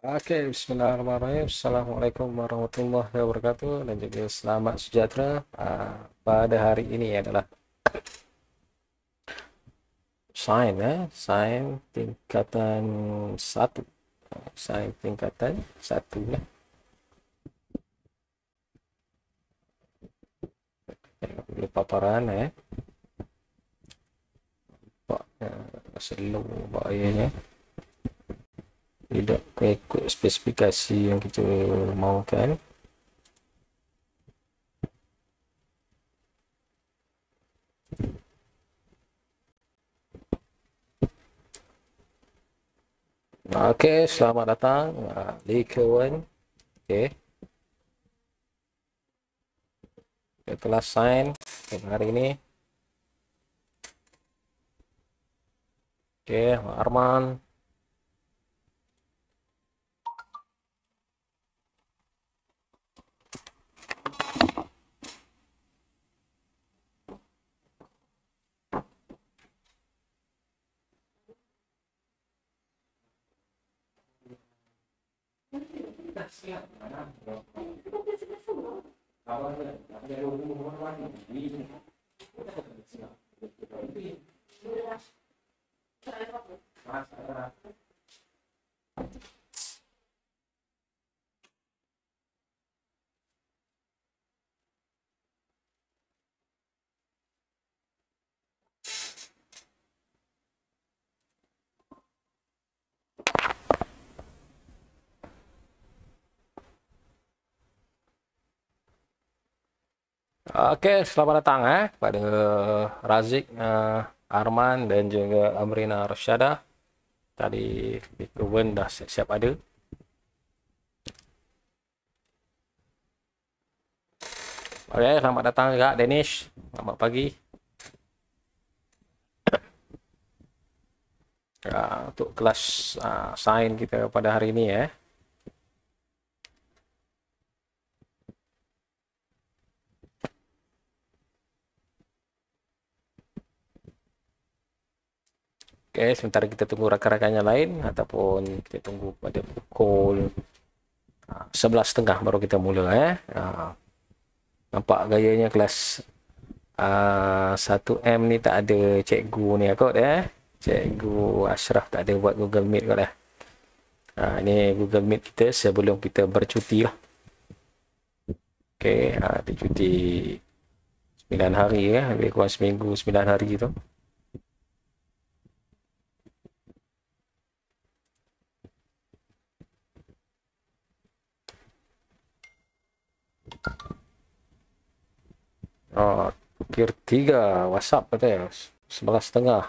Oke, bismillahirrahmanirrahim. Assalamualaikum warahmatullahi wabarakatuh dan juga selamat sejahtera. Pada hari ini adalah sains tingkatan satu, sains tingkatan satu lah. Ini paparan Pak slow bahayanya. Tidak ikut spesifikasi yang kita mahukan. Okey, selamat datang di kawan. Okey. Kelas sains hari ini. Okey, Arman. Oke, selamat datang pada Razik, Arman dan juga Amrina Rosyada. Tadi di Kebun dah siap-siap ada. Oke, selamat datang juga Danish. Selamat pagi. Untuk kelas sains kita pada hari ini Oke, sementara kita tunggu rakan-rakannya lain ataupun kita tunggu pada pukul 11.30 baru kita mula nampak gayanya kelas 1M ni tak ada cikgu ni kot Cikgu Ashraf tak ada buat Google Meet kot ini Google Meet kita sebelum kita bercuti lah. Okey, ada cuti 9 hari lebih kurang seminggu 9 hari tu. Kir 3 WhatsApp kata ya 11.30.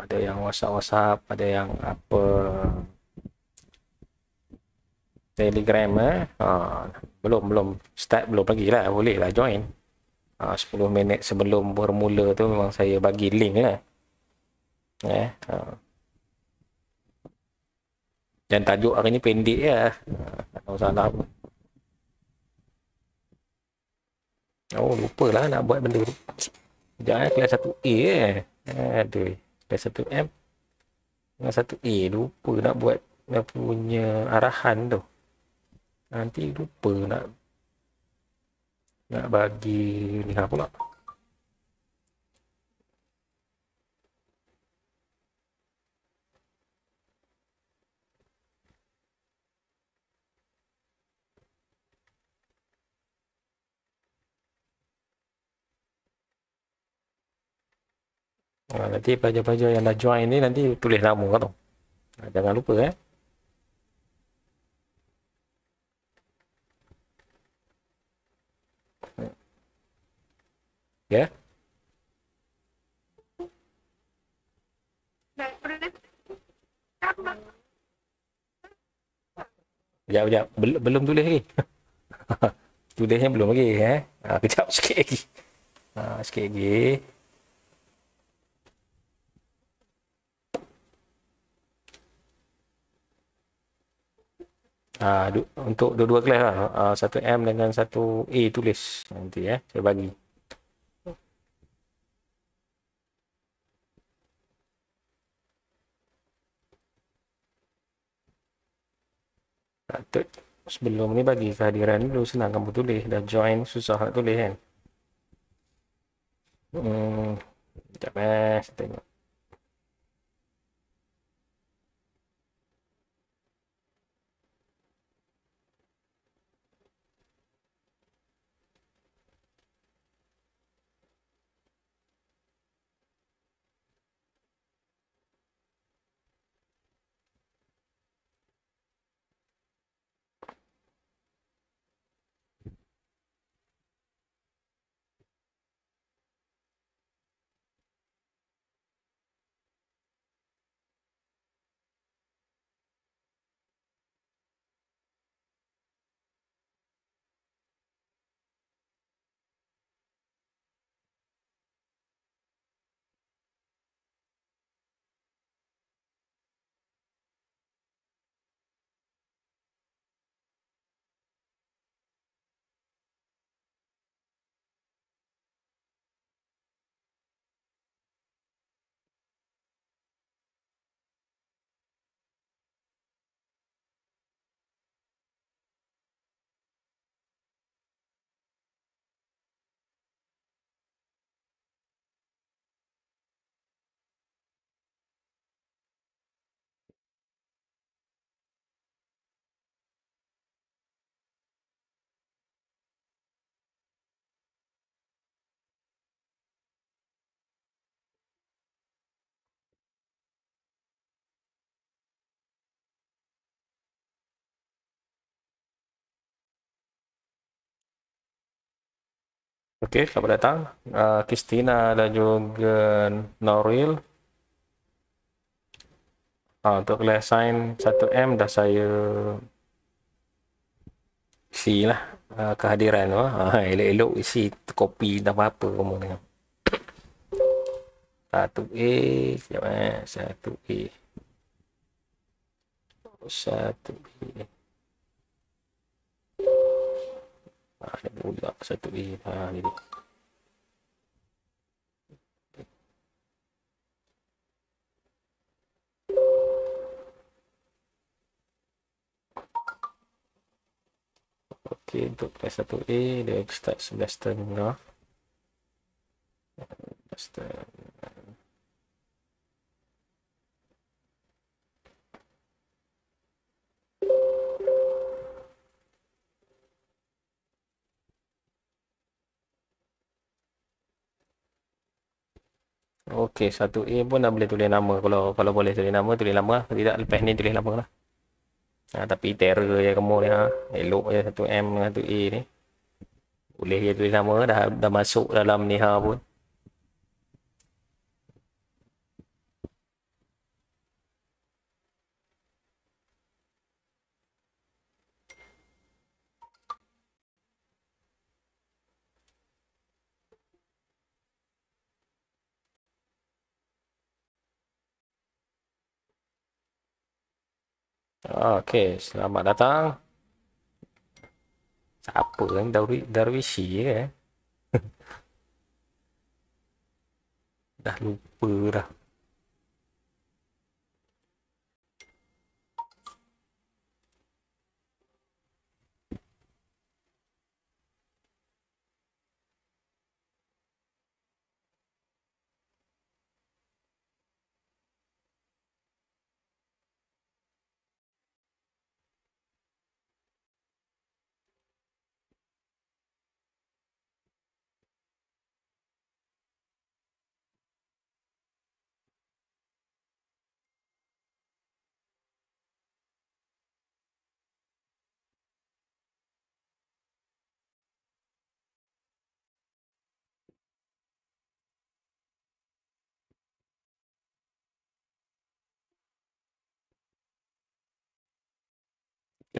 Ada yang WhatsApp, ada yang apa Telegram belum start belum lagi lah, boleh lah join 10 minit sebelum bermula tu memang saya bagi link lah dan tajuk hari ni pendek tak tahu salah pun. Lupa lah nak buat benda tu. Jangan kelas 1A aduh, kelas 1M dengan 1A lupa nak buat nak punya arahan tu, nanti lupa nak bagi ni pula. Nanti pelajar-pelajar yang dah join ni nanti tulis nama tu. Jangan lupa ya. Sekejap. Belum tulis lagi. Tulisnya belum lagi kejap sikit lagi. Sikit lagi. Untuk dua-dua kelas lah. 1M dengan 1A tulis nanti ya. Saya bagi. Patut sebelum ni bagi kehadiran dulu, senang kamu tulis. Dah join susah nak tulis kan. Sekejap saya tengok. Okey, selamat datang. Kristina dan juga Noril. Untuk kelas sains 1M dah saya isi lah kehadiran tu. Elok-elok isi kopi dah apa kamu tengok. 1A, sekejap 1A. 1A. Ni pula 1A. Ni dia. Okey, untuk kelas 1A dia start 11.30. 11.30. Okey, 1A pun dah boleh tulis nama. Kalau boleh tulis nama, tulis nama lah. Kalau tidak, lepas ni tulis nama lah. Tapi terror je kamu ni. Elok je 1M dengan 1A ni. Boleh je tulis nama, dah masuk dalam ni pun. Okey, selamat datang. Siapa kan Darwishi ke? Dah lupa dah.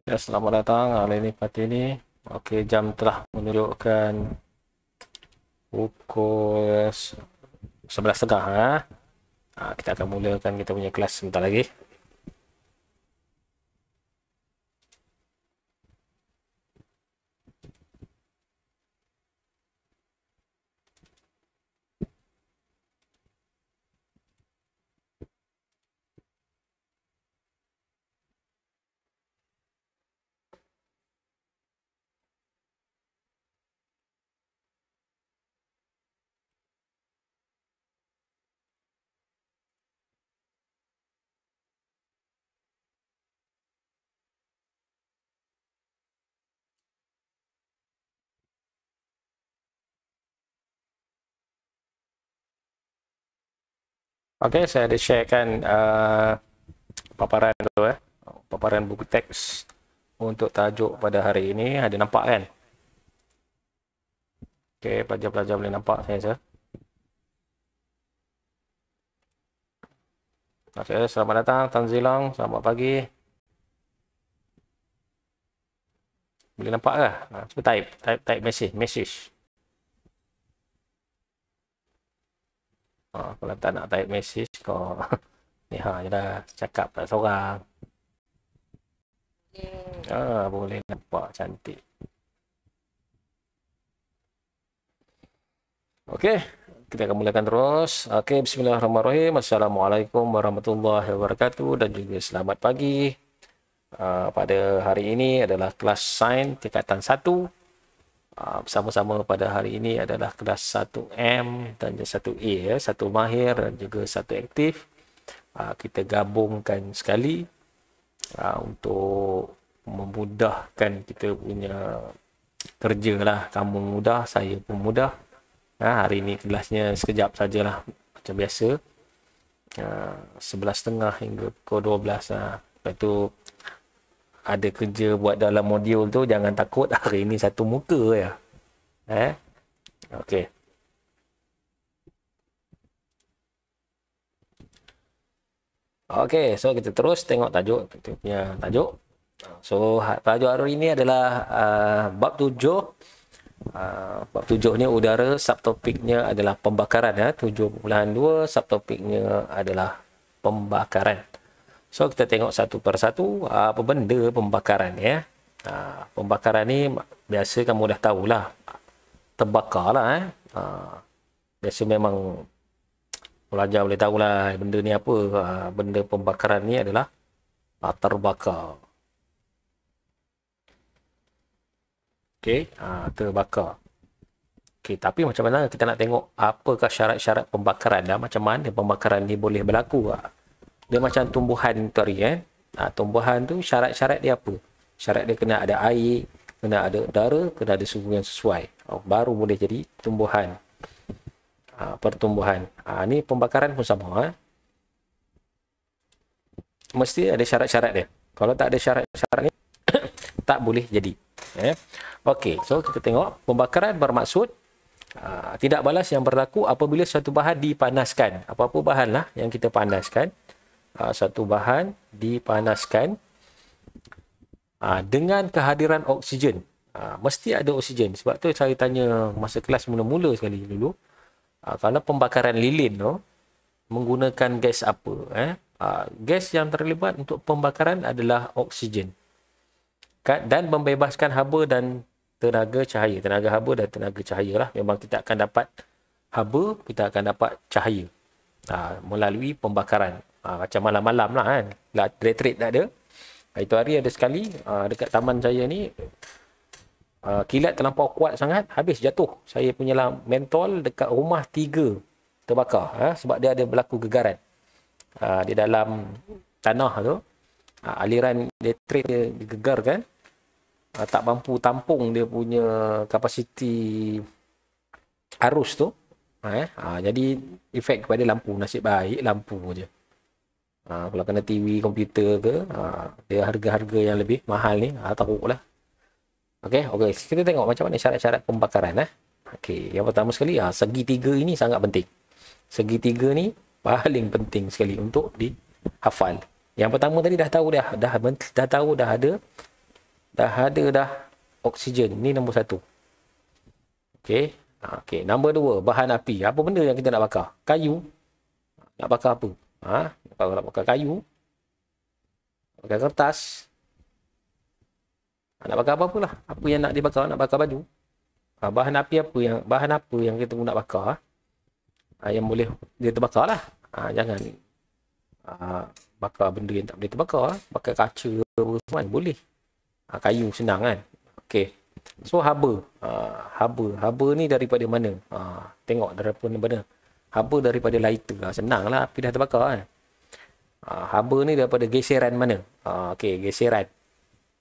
Ya, selamat datang hari ini parti ini. Okey, jam telah menunjukkan pukul 11.30. Kita akan mulakan kita punya kelas sebentar lagi. Okey, saya ada sharekan paparan tu paparan buku teks untuk tajuk pada hari ini. Ada nampak kan? Okey, pelajar-pelajar boleh nampak saya rasa. Okey, selamat datang Tan Zilong, selamat pagi. Boleh nampak ke? Cuba type message. Kalau tak nak type message kau ni je dah cakap tak seorang. Boleh nampak cantik. Okey, kita akan mulakan terus. Okey, bismillahirrahmanirrahim. Assalamualaikum warahmatullahi wabarakatuh dan juga selamat pagi. Pada hari ini adalah kelas sains tingkatan 1. Bersama-sama pada hari ini adalah kelas 1M dan 1A, 1 mahir dan juga 1 aktif. Kita gabungkan sekali untuk memudahkan kita punya kerja lah. Kamu mudah, saya pun mudah. Hari ini kelasnya sekejap sajalah macam biasa. 11.30 hingga pukul 12. Lepas tu ada kerja buat dalam modul tu, jangan takut, hari ini satu muka ya. Okey. Okey, so kita terus tengok tajuk, kita punya tajuk. So tajuk hari ini adalah bab 7. Bab 7 ni udara, subtopiknya adalah pembakaran 7.2, subtopiknya adalah pembakaran. So kita tengok satu persatu apa benda pembakaran ya. Pembakaran ni biasa kamu dah tahulah. Terbakar lah biasa memang pelajar boleh tahulah benda ni apa. Benda pembakaran ni adalah terbakar. Okey, terbakar. Okey, tapi macam mana kita nak tengok apakah syarat-syarat pembakaran macam mana pembakaran ni boleh berlaku. Dia macam tumbuhan tu hari tumbuhan tu syarat-syarat dia apa? Syarat dia kena ada air, kena ada udara, kena ada suhu yang sesuai. Baru boleh jadi tumbuhan. Pertumbuhan. Ni pembakaran pun sama. Mesti ada syarat-syarat dia. Kalau tak ada syarat-syarat ni tak boleh jadi. Okey, so kita tengok pembakaran bermaksud tidak balas yang berlaku apabila suatu bahan dipanaskan. Apa-apa bahan lah yang kita panaskan. Satu bahan dipanaskan dengan kehadiran oksigen. Mesti ada oksigen. Sebab tu saya tanya masa kelas mula-mula sekali dulu. Kalau pembakaran lilin tu menggunakan gas apa? Gas yang terlibat untuk pembakaran adalah oksigen. Dan membebaskan haba dan tenaga cahaya. Tenaga haba dan tenaga cahaya lah. Memang kita akan dapat haba, kita akan dapat cahaya. Melalui pembakaran. Macam malam-malam lah kan. Elektrik tak ada. Itu hari ada sekali dekat taman saya ni kilat terlampau kuat sangat, habis jatuh. Saya punya mentol dekat rumah 3 terbakar. Sebab dia ada berlaku gegaran di dalam tanah tu. Aliran elektrik dia digegarkan. Tak mampu tampung dia punya kapasiti arus tu. Jadi efek kepada lampu. Nasib baik lampu je. Kalau kena TV, komputer ke, dia harga-harga yang lebih mahal ni, taruhlah. Okey, kita tengok macam mana syarat-syarat pembakaran. Okey, yang pertama sekali, segitiga ini sangat penting. Segitiga ni paling penting sekali untuk dihafal. Yang pertama tadi dah tahu dah ada oksigen. Ni nombor 1. Okey. Nombor 2, bahan api. Apa benda yang kita nak bakar? Kayu. Nak bakar apa? Kalau nak bakar kayu, bakar kertas, nak bakar apa-apa lah. Apa yang nak dibakar? Nak bakar baju. Bahan apa yang kita nak bakar? Yang boleh dia terbakar lah. Jangan bakar benda yang tak boleh terbakar. Bakar kaca semua boleh. Kayu senang kan. Okey. So haba. Haba ni daripada mana? Tengok daripada mana. Haba daripada lighter. Senang lah, api dah terbakar kan. Haba ni daripada geseran mana? Okey, geseran.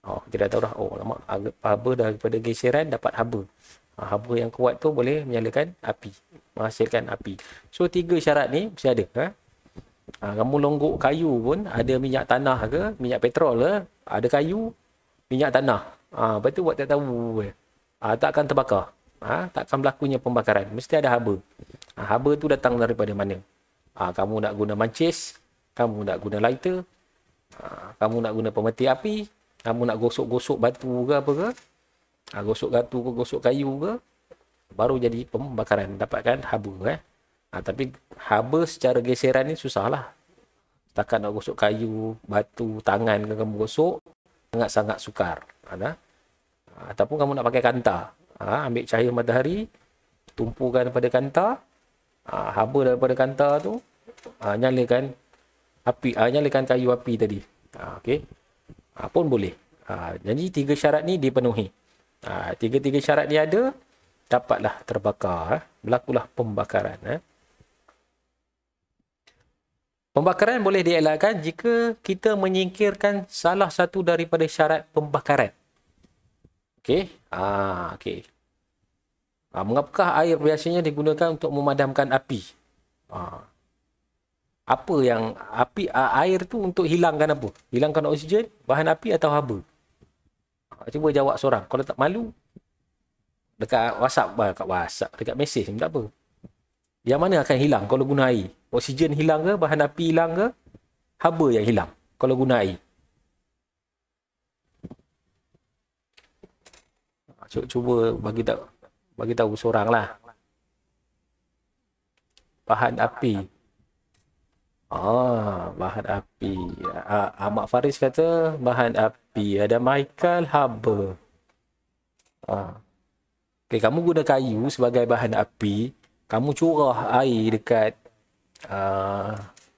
Kita dah tahu dah. Lama. Haba daripada geseran dapat haba. Haba yang kuat tu boleh menyalakan api. Menghasilkan api. So 3 syarat ni mesti ada. Kamu longgok kayu pun, ada minyak tanah ke, minyak petrol ke, ada kayu, minyak tanah. Lepas tu buat tak tahu. Tak akan terbakar. Tak akan berlakunya pembakaran. Mesti ada haba. Haba tu datang daripada mana? Kamu nak guna mancis, kamu nak guna lighter, kamu nak guna pemeti api, kamu nak gosok-gosok batu ke apa ke, gosok batu ke, gosok kayu ke, baru jadi pembakaran. Dapatkan haba. Tapi haba secara geseran ni susah lah. Setakat nak gosok kayu, batu, tangan ke kamu gosok, sangat-sangat sukar. Ataupun kamu nak pakai kanta. Ambil cahaya matahari, tumpukan pada kanta, haba daripada kanta tu, nyalakan api, nyalakan kayu api tadi. Okey. Pun boleh. Jadi 3 syarat ni dipenuhi. 3 syarat ni ada, dapatlah terbakar. Berlakulah pembakaran. Pembakaran boleh dielakkan jika kita menyingkirkan salah satu daripada syarat pembakaran. Okey. Okey. Mengapakah air biasanya digunakan untuk memadamkan api? Apa yang air tu untuk hilangkan apa? Hilangkan oksigen, bahan api atau haba? Cuba jawab seorang. Kalau tak malu, dekat WhatsApp, dekat mesej pun tak apa. Yang mana akan hilang kalau guna air? Oksigen hilang ke, bahan api hilang ke, haba yang hilang kalau guna air? Cuba bagi tahu seorang lah. Bahan api. Bahan api. Ahmad Faris kata bahan api. Ada Michael, haba. Okay, kamu guna kayu sebagai bahan api. Kamu curah air dekat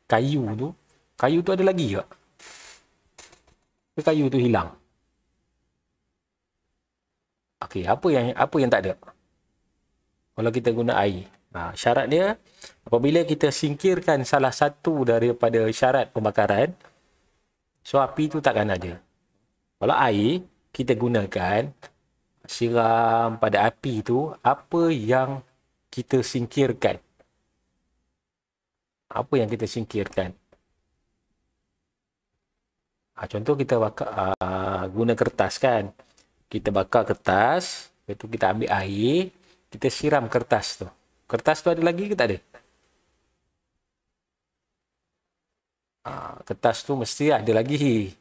kayu tu. Kayu tu ada lagi tak? Kayu tu hilang. Okey, apa yang tak ada? Kalau kita guna air. Syarat dia, apabila kita singkirkan salah satu daripada syarat pembakaran, so api tu takkan ada. Kalau air, kita gunakan, siram pada api tu, apa yang kita singkirkan? Apa yang kita singkirkan? Contoh kita bakar, guna kertas kan. Kita bakar kertas, lepas tu kita ambil air, kita siram kertas tu. Kertas tu ada lagi ke tak ada? Kertas tu mesti ada lagi.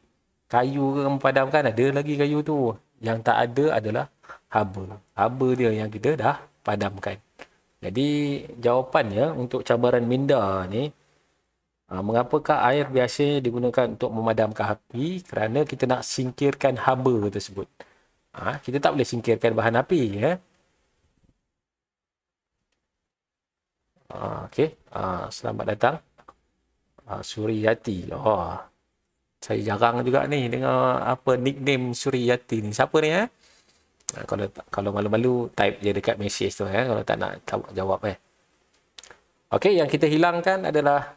Kayu ke memadamkan, ada lagi kayu tu. Yang tak ada adalah haba. Haba dia yang kita dah padamkan. Jadi jawapannya untuk cabaran minda ni, mengapakah air biasa digunakan untuk memadamkan api? Kerana kita nak singkirkan haba tersebut. Kita tak boleh singkirkan bahan api. Okey. Selamat datang. Suriyati. Saya jarang juga ni dengar apa nickname Suriyati ni. Siapa ni? Kalau malu-malu type je dekat mesej tu. Kalau tak nak jawab. Okey, yang kita hilangkan adalah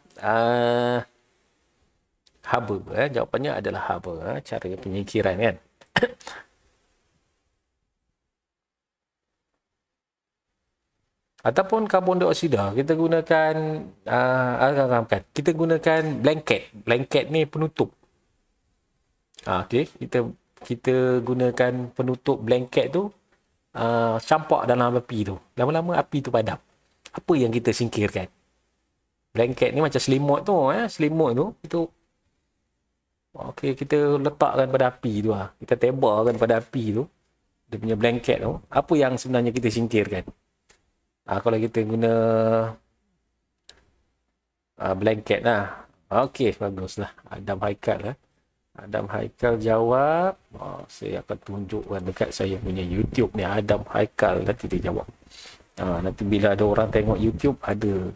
haba. Jawapannya adalah haba. Cara penyingkiran kan. Ataupun karbon dioksida, kita gunakan kita gunakan blanket ni penutup. Okey, kita gunakan penutup blanket tu, campak dalam api tu. Lama-lama api tu padam. Apa yang kita singkirkan? Blanket ni macam selimut tu, selimut tu itu okey, kita letakkan pada api tu Kita tebarkan pada api tu. Dia punya blanket tu, apa yang sebenarnya kita singkirkan? Kalau kita guna blanket lah. Okey, baguslah. Adam Haikal Adam Haikal jawab. Saya akan tunjukkan dekat saya punya YouTube ni. Adam Haikal nanti dia jawab. Nanti bila ada orang tengok YouTube, ada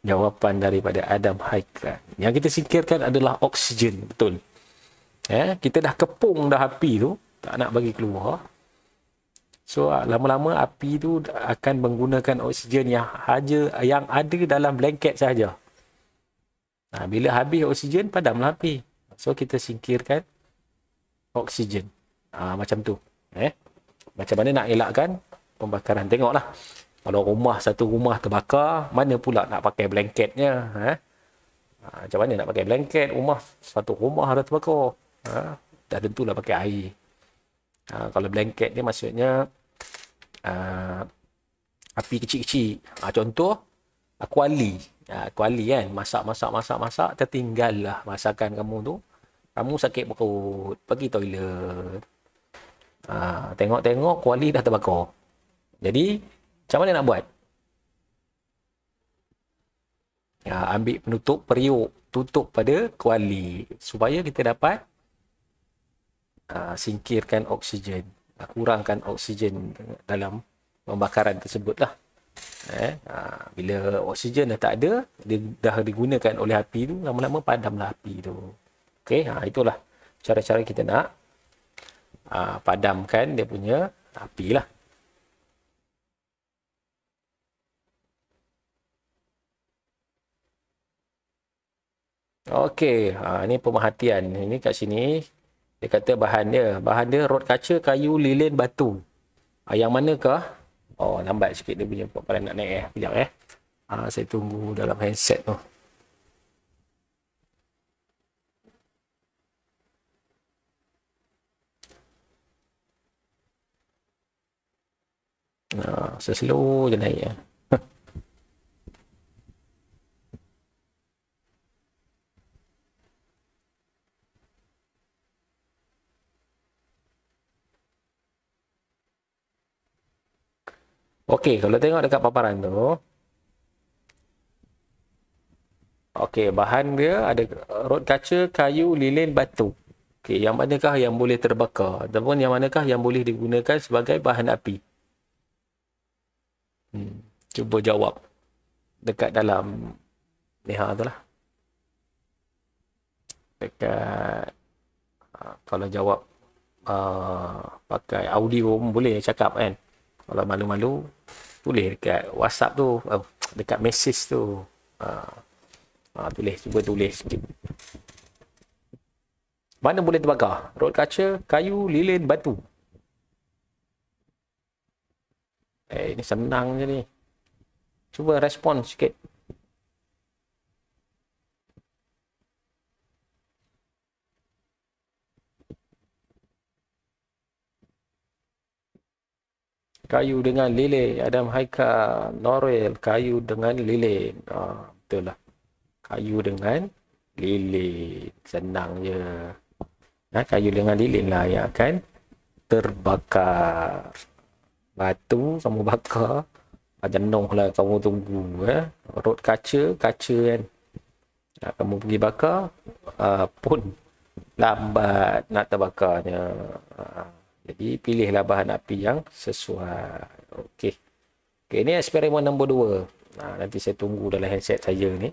jawapan daripada Adam Haikal. Yang kita singkirkan adalah oksigen. Betul. Kita dah kepung dah api tu. Tak nak bagi keluar. So, lama-lama api tu akan menggunakan oksigen yang ada dalam blanket sahaja. Bila habis oksigen, padamlah api. So, kita singkirkan oksigen. Macam tu. Macam mana nak elakkan pembakaran? Tengoklah. Kalau satu rumah terbakar, mana pula nak pakai blanketnya? Macam mana nak pakai blanket, satu rumah dah terbakar. Dah tentulah pakai air. Kalau blanket ni maksudnya api kecil-kecil. Contoh, kuali. Kuali kan, masak, tertinggal lah masakan kamu tu. Kamu sakit perut, pergi toilet. Tengok-tengok kuali dah terbakar. Jadi, macam mana nak buat? Ambil penutup periuk, tutup pada kuali supaya kita dapat singkirkan oksigen, kurangkan oksigen dalam pembakaran tersebut lah. Bila oksigen dah tak ada, dia dah digunakan oleh api tu, lama-lama padamlah api tu. Okey, itulah cara-cara kita nak padamkan dia punya api lah. Okey, ini pemerhatian. Ini kat sini dia kata bahan dia rod kaca, kayu, lilin, batu. Yang manakah? Lambat sikit dia punya paparan nak naik Sekejap saya tunggu dalam handset tu. Slow je naik Okey, kalau tengok dekat paparan tu. Okey, bahan dia ada rod kaca, kayu, lilin, batu. Okey, yang manakah yang boleh terbakar ataupun yang manakah yang boleh digunakan sebagai bahan api? Cuba jawab dekat dalam ni tu lah. Dekat kalau jawab pakai audio boleh cakap kan. Kalau malu-malu tulis dekat WhatsApp tu, dekat message tu. Cuba tulis sikit. Mana boleh terbakar? Rod kaca, kayu, lilin, batu. Ini senang je ni. Cuba respon sikit. Kayu dengan lilin. Adam Haikal, Norel, kayu dengan lilin. Betul lah. Kayu dengan lilin. Senang je. Kayu dengan lilin lah yang akan terbakar. Batu kamu bakar. Jenuh lah kamu tunggu. Rod kaca kan. Kamu pergi bakar pun lambat nak terbakarnya. Jadi pilihlah bahan api yang sesuai. Okey. Ini eksperimen nombor 2. Nanti saya tunggu dalam handset saya ni.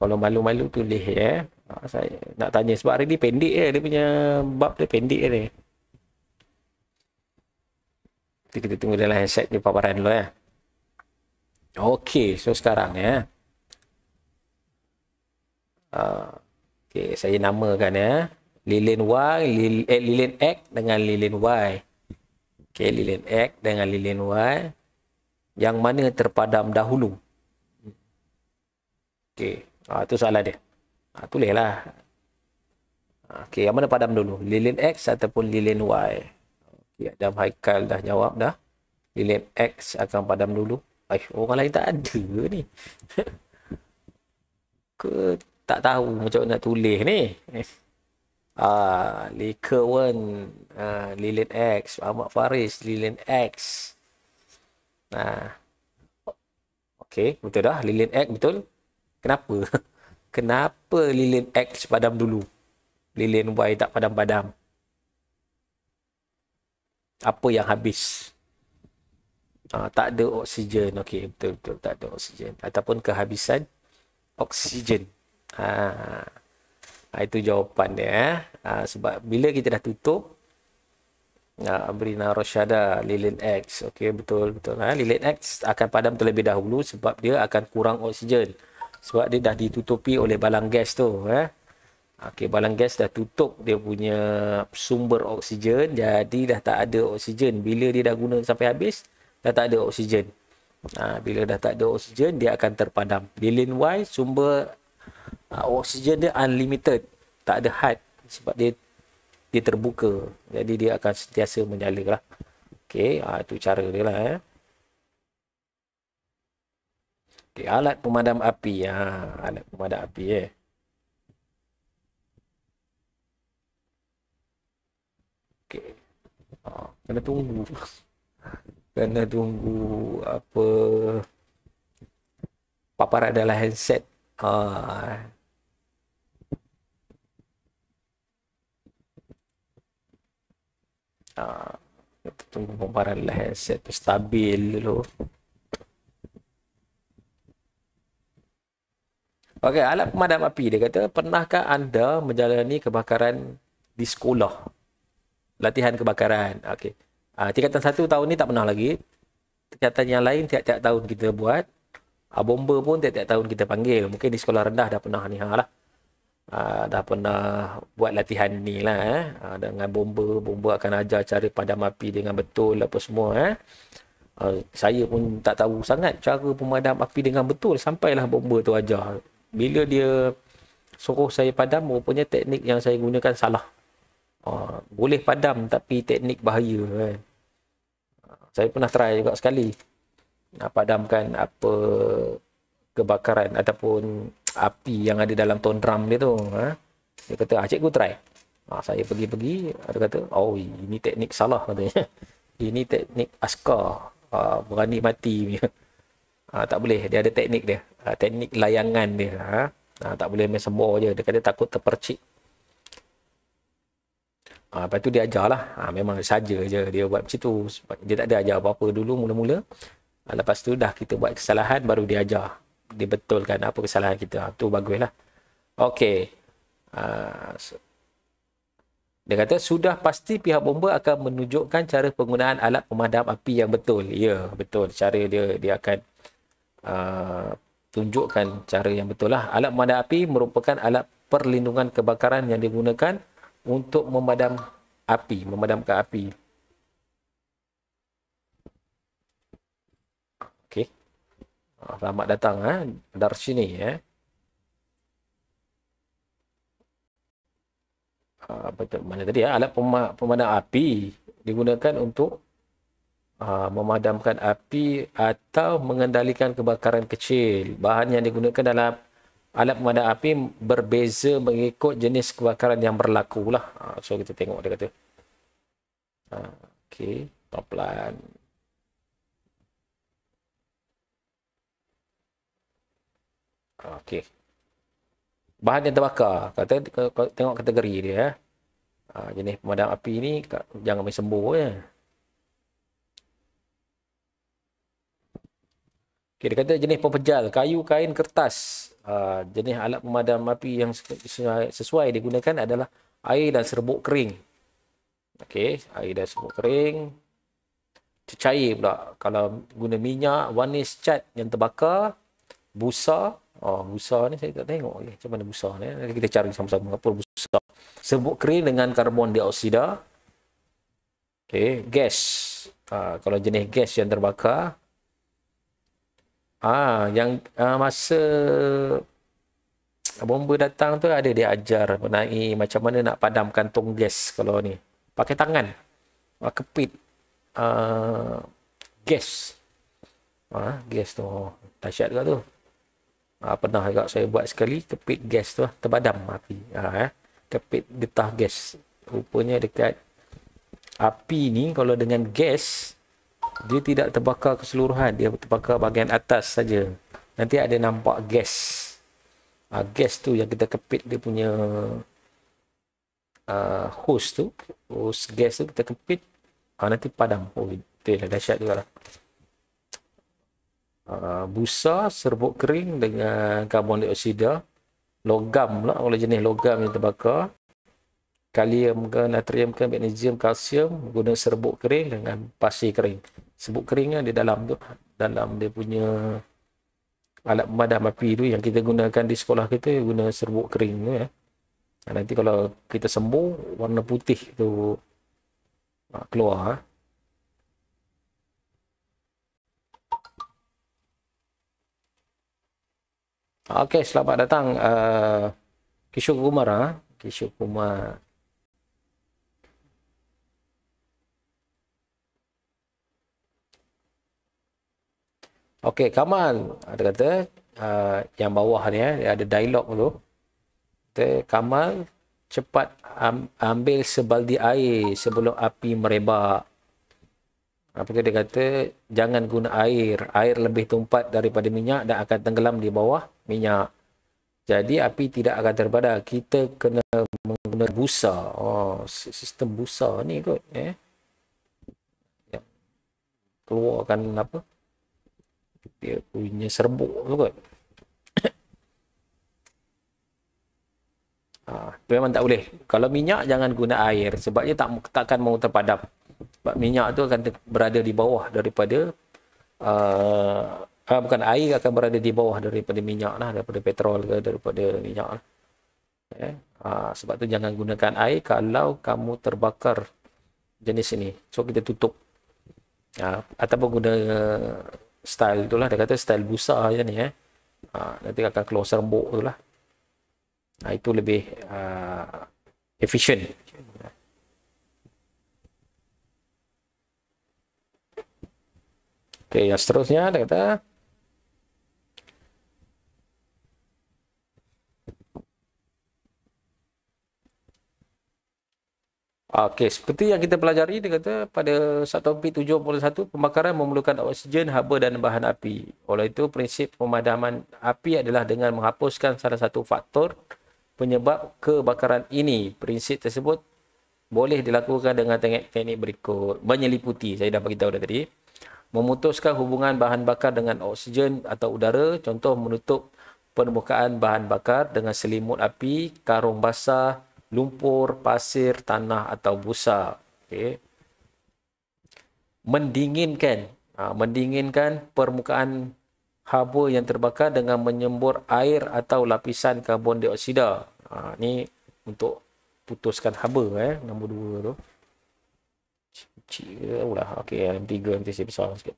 Kalau malu-malu tulis saya nak tanya sebab hari ni pendek dia punya bab dia pendek ni. Kita tunggu dalam handset ni paparan dulu Okey, so sekarang okey, saya namakan lilin Y, lilin X dengan lilin Y. Okey, lilin X dengan lilin Y. Yang mana terpadam dahulu? Okey, itu soalan dia. Tulislah. Okey, yang mana padam dulu? Lilin X ataupun lilin Y? Okey, Adam Haikal dah jawab dah. Lilin X akan padam dulu. Orang lain tak ada ni. Ke tak tahu macam mana nak tulis ni. Lee Kerwin, lilin X. Ahmad Faris, lilin X. Okey, betul dah. Lilin X betul. Kenapa? Kenapa lilin X padam dulu? Lilin Y tak padam-padam? Apa yang habis? Tak ada oksigen. Okey, betul-betul tak ada oksigen. Ataupun kehabisan oksigen. Itu jawapan dia. Sebab bila kita dah tutup, Abrina Rosyada, lilin X. Okey, betul-betul. Lilin X akan padam terlebih dahulu sebab dia akan kurang oksigen. Sebab dia dah ditutupi oleh balang gas tu. Okey, balang gas dah tutup dia punya sumber oksigen. Jadi dah tak ada oksigen. Bila dia dah guna sampai habis, dah tak ada oksigen. Bila dah tak ada oksigen, dia akan terpadam. Lilin Y, sumber oksigen dia unlimited. Tak ada had. Sebab dia terbuka. Jadi dia akan sentiasa menyala lah. Okey, itu cara dia lah. Okay, alat pemadam api. Alat pemadam api Okay. Kena tunggu. Kena tunggu apa paparan dalam handset. Kita tunggu paparan dalam handset tu stabil dulu. Okey, alat pemadam api. Dia kata, pernahkah anda menjalani kebakaran di sekolah? Latihan kebakaran. Okey. Tingkatan 1 tahun ni tak pernah lagi. Tingkatan yang lain tiap-tiap tahun kita buat. Bomber pun tiap-tiap tahun kita panggil. Mungkin di sekolah rendah dah pernah ni lah. Dah pernah buat latihan ni lah. Dengan bomber. Bomber akan ajar cara padam api dengan betul apa semua. Saya pun tak tahu sangat cara pemadam api dengan betul. Sampailah bomber tu ajar. Bila dia suruh saya padam, rupanya teknik yang saya gunakan salah. Boleh padam tapi teknik bahaya kan. Saya pernah try juga sekali padamkan apa kebakaran ataupun api yang ada dalam ton drum dia tu. Dia kata, cikgu try. Saya pergi-pergi, dia kata, oh ini teknik salah katanya. Ini teknik askar, berani mati. Tak boleh, dia ada teknik dia. Teknik layangan dia. Tak boleh main sembor je. Dia kata takut terpercik. Lepas tu dia ajar lah. Memang saja je dia buat macam tu. Dia tak ada ajar apa-apa dulu mula-mula. Lepas tu dah kita buat kesalahan, baru dia ajar. Dia betulkan apa kesalahan kita. Tu bagus lah. Okey. Dia kata, sudah pasti pihak bomba akan menunjukkan cara penggunaan alat pemadam api yang betul. Ya, betul. Cara dia akan tunjukkan cara yang betul lah. Alat pemadam api merupakan alat perlindungan kebakaran yang digunakan untuk memadamkan api. Okey. Selamat datang Darshini betul mana tadi alat pemadam api digunakan untuk memadamkan api atau mengendalikan kebakaran kecil. Bahan yang digunakan dalam alat pemadam api berbeza mengikut jenis kebakaran yang berlaku lah. So kita tengok dia kata. Okey, pelan-pelan. Okey. Bahan yang terbakar. Tengok kategori dia. Jenis pemadam api ni jangan main sembur je. Okay, dia kata jenis pepejal, kayu, kain, kertas. Jenis alat pemadam api yang sesuai digunakan adalah air dan serbuk kering. Okey, air dan serbuk kering. Cecair pula. Kalau guna minyak, wanis cat yang terbakar, busa. Busa ni saya tak tengok lagi. Macam mana busa ni? Nanti kita cari sama-sama apa busa. Serbuk kering dengan karbon dioksida. Okey, gas. Kalau jenis gas yang terbakar. Yang masa bomba datang tu ada dia ajar mengenai macam mana nak padam kantung gas kalau ni. Pakai tangan. Kepit gas. Gas tu. Dahsyat juga tu. Pernah juga saya buat sekali kepit gas tu terpadam api. Kepit getah gas. Rupanya dekat api ni kalau dengan gas dia tidak terbakar keseluruhan, dia terbakar bahagian atas saja. Nanti ada nampak gas. Gas tu yang kita kepit dia punya hose tu, hose gas tu kita kepit, nanti padam. Betul lah, dahsyat juga lah. Busa, serbuk kering dengan karbon dioksida, logam lah, oleh jenis logam yang terbakar, kalium ke, natrium ke, magnesium, kalsium, guna serbuk kering dengan pasir kering. Serbuk keringnya di dalam tu, dalam dia punya alat pemadam api tu yang kita gunakan di sekolah kita, guna serbuk kering tu nanti kalau kita sembur, warna putih tu keluar. Okey, selamat datang Kishore Kumar. Kishore Kumar. Okey, Kamal. Ada kata yang bawah ni dia ada dialog tu. Kamal, cepat ambil sebaldi air sebelum api merebak. Apa dia kata, jangan guna air. Air lebih tumpat daripada minyak dan akan tenggelam di bawah minyak. Jadi api tidak akan terpadam. Kita kena menggunakan busa. Oh, sistem busa ni kot. Keluarkan apa? Dia punya serbuk tu kot. Itu memang tak boleh. Kalau minyak jangan guna air sebab dia takkan mau terpadam. Sebab minyak tu akan berada di bawah daripada bukan, air akan berada di bawah daripada minyak lah, daripada petrol ke daripada minyak lah. Sebab tu jangan gunakan air kalau kamu terbakar jenis ini. So kita tutup. Ataupun guna style itulah, dia kata style busa je ni. Nanti akan keluar serbuk tu lah. Itu lebih efisien. Okey, yang seterusnya dia kata okey, seperti yang kita pelajari, dia kata pada topik 71, pembakaran memerlukan oksigen, haba dan bahan api. Oleh itu, prinsip pemadaman api adalah dengan menghapuskan salah satu faktor penyebab kebakaran ini. Prinsip tersebut boleh dilakukan dengan teknik berikut. Menyeliputi, saya dah beritahu dah tadi. Memutuskan hubungan bahan bakar dengan oksigen atau udara. Contoh, menutup permukaan bahan bakar dengan selimut api, karung basah, lumpur, pasir, tanah atau busa. Okay. Mendinginkan. Mendinginkan permukaan haba yang terbakar dengan menyembur air atau lapisan karbon dioksida. Ni untuk putuskan haba. Nombor 2 tu. Kecil lah. Okey, yang 3 nanti saya besar sikit.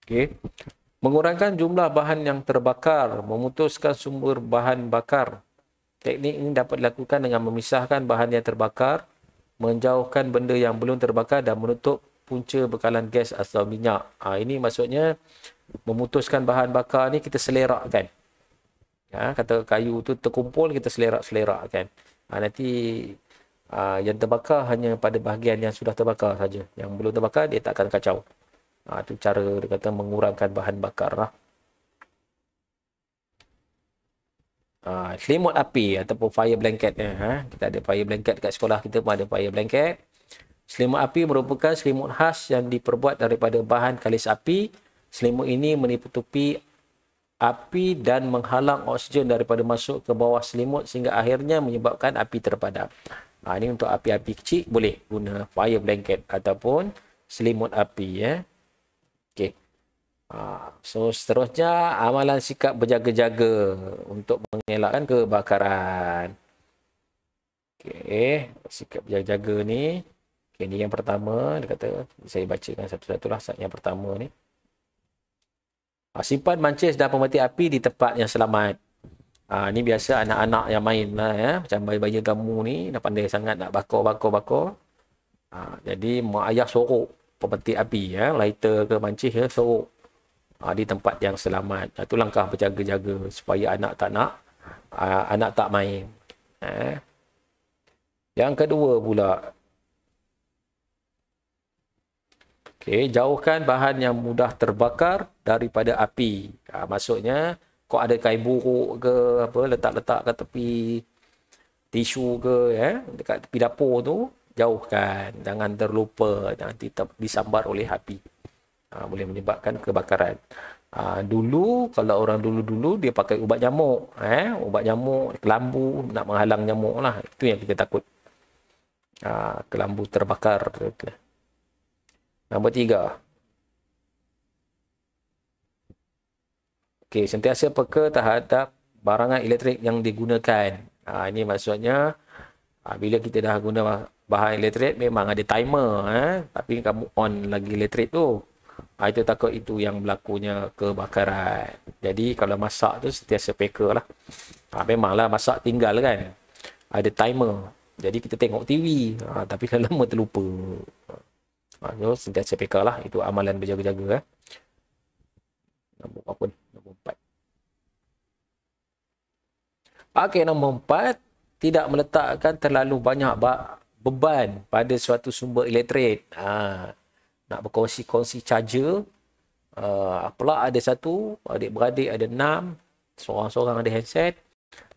Okey. Mengurangkan jumlah bahan yang terbakar, memutuskan sumber bahan bakar. Teknik ini dapat dilakukan dengan memisahkan bahan yang terbakar, menjauhkan benda yang belum terbakar dan menutup punca bekalan gas atau minyak. Ini maksudnya memutuskan bahan bakar ni kita selerakkan. Kata kayu tu terkumpul, kita selerak-selerakkan. Nanti yang terbakar hanya pada bahagian yang sudah terbakar saja. Yang belum terbakar dia tak akan kacau. Itu cara dia kata mengurangkan bahan bakar lah. Selimut api ataupun fire blanket. Kita ada fire blanket kat sekolah kita pun ada fire blanket. Selimut api merupakan selimut khas yang diperbuat daripada bahan kalis api. Selimut ini menutupi api dan menghalang oksigen daripada masuk ke bawah selimut sehingga akhirnya menyebabkan api terpadam. Ini untuk api-api kecil boleh guna fire blanket ataupun selimut api. Okey. So seterusnya, amalan sikap berjaga-jaga untuk mengelakkan kebakaran. Okey, sikap berjaga-jaga ni. Okey, ni yang pertama, dia kata, saya bacakan satu-satu lah. Yang pertama ni. Simpan mancis dan pemati api di tempat yang selamat. Ni biasa anak-anak yang main lah. Macam bayi-bayi kamu ni, dah pandai sangat nak bakar. Jadi mak ayah sorok pemati api, lighter ke mancis, sorok di tempat yang selamat. Itu langkah berjaga-jaga supaya anak tak main. Yang kedua pula, jauhkan bahan yang mudah terbakar daripada api. Maksudnya, kau ada kain buruk ke apa, letak-letak kat tepi tisu ke, dekat tepi dapur tu, jauhkan. Jangan terlupa, nanti disambar oleh api. Boleh menyebabkan kebakaran. Dulu, kalau orang dulu-dulu, dia pakai ubat nyamuk. Ubat nyamuk, kelambu, nak menghalang nyamuk lah. Itu yang kita takut. Kelambu terbakar. Nombor 3. Sentiasa peka terhadap barangan elektrik yang digunakan. Ini maksudnya, bila kita dah guna bahan elektrik, memang ada timer. Tapi kamu on lagi elektrik tu. Itu takut itu yang berlakunya kebakaran. Jadi kalau masak tu sentiasa peka lah. Memanglah masak tinggal kan. Ada timer. Jadi kita tengok TV. Tapi lama terlupa. So sentiasa peka lah. Itu amalan berjaga-jaga. Nombor apa ni? Nombor 4. Okey, nombor 4. Tidak meletakkan terlalu banyak beban pada suatu sumber elektrik. Nak berkongsi-kongsi charger. Pula ada satu, adik-beradik ada 6. Seorang-seorang ada handset.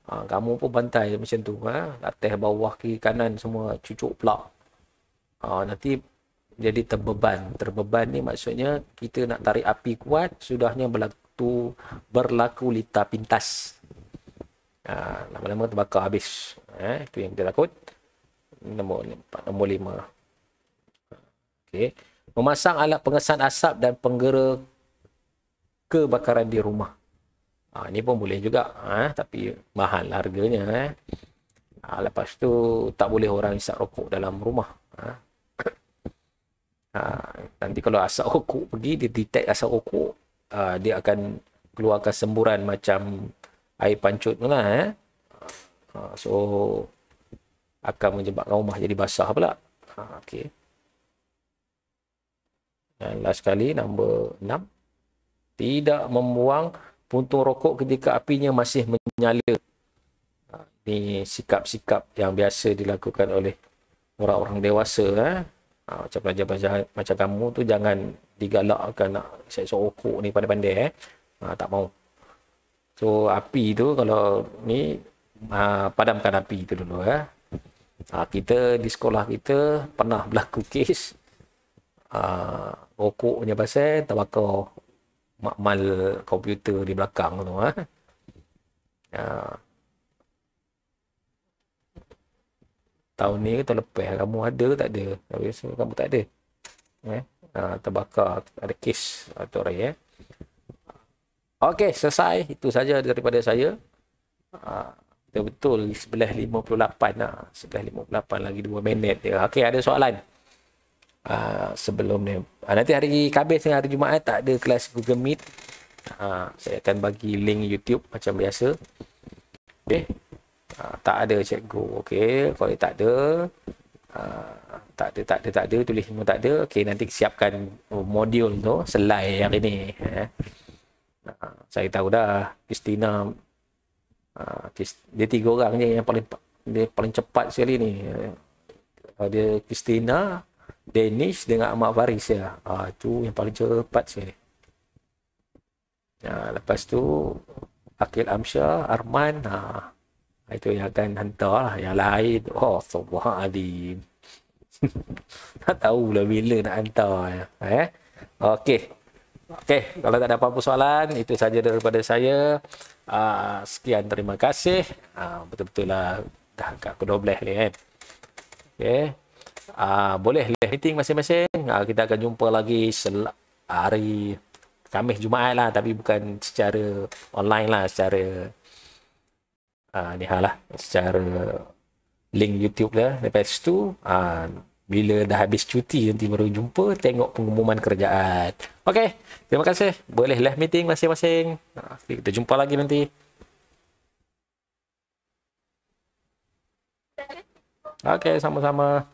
Kamu pun bantai macam tu. Atas, bawah, kiri, kanan semua cucuk pula. Nanti jadi terbeban. Terbeban ni maksudnya kita nak tarik api kuat, sudahnya berlaku lita pintas. Lama-lama terbakar habis. Itu yang kita takut. Nombor 5. Okay. Memasang alat pengesan asap dan penggera kebakaran di rumah. Ini pun boleh juga. Tapi mahal harganya. Lepas tu tak boleh orang isap rokok dalam rumah. Nanti kalau asap rokok pergi, dia detect asap rokok, dia akan keluarkan semburan macam air pancut tu lah. So akan menyebabkan rumah jadi basah pula. Okey. Dan last sekali, nombor 6. Tidak membuang puntung rokok ketika apinya masih menyala. Ini sikap-sikap yang biasa dilakukan oleh orang-orang dewasa. Macam pelajar-pelajar macam kamu tu jangan digalakkan nak isap rokok ni pandai-pandai. Tak mau. So api tu kalau ni padamkan api tu dulu. Kita di sekolah kita pernah berlaku kes rokok punya pasal terbakar makmal komputer di belakang tu. Tahun ni ke tahun lepas kamu ada tak ada? Kamu tak ada. Terbakar, ada kes atau orang. Okey, selesai. Itu saja daripada saya. Betul 11.58 lah. 11.58 lagi 2 minit dia. Okey, ada soalan? Sebelum ni. Nanti hari Khamis dan hari Jumaat tak ada kelas Google Meet. Saya akan bagi link YouTube macam biasa. Okey. Tak ada cikgu. Okey, kalau tak ada tak ada tulis semua tak ada. Okey, nanti siapkan modul tu selai hari ni. Saya tahu dah Christina, dia 3 orang je yang paling cepat sekali ni. Dia Christina, Danish dengan Ahmad Faris ya. Tu yang paling cepat sekali. Lepas tu Akil Amsyah, Arman, itu yang akan hantar lah. Yang lain, Subhanallah. Tak tahulah bila nak hantar. Okey. Kalau tak ada apa-apa soalan, itu saja daripada saya. Sekian, terima kasih. Betul-betul lah dah kat pukul 12 ni kan. Okey. Boleh live meeting masing-masing. Kita akan jumpa lagi hari Khamis Jumaat lah, tapi bukan secara online lah, secara secara link YouTube lah. Lepas tu bila dah habis cuti nanti baru jumpa, tengok pengumuman kerjaan. Okey, terima kasih. Boleh live meeting masing-masing. Kita jumpa lagi nanti. Okey, sama-sama.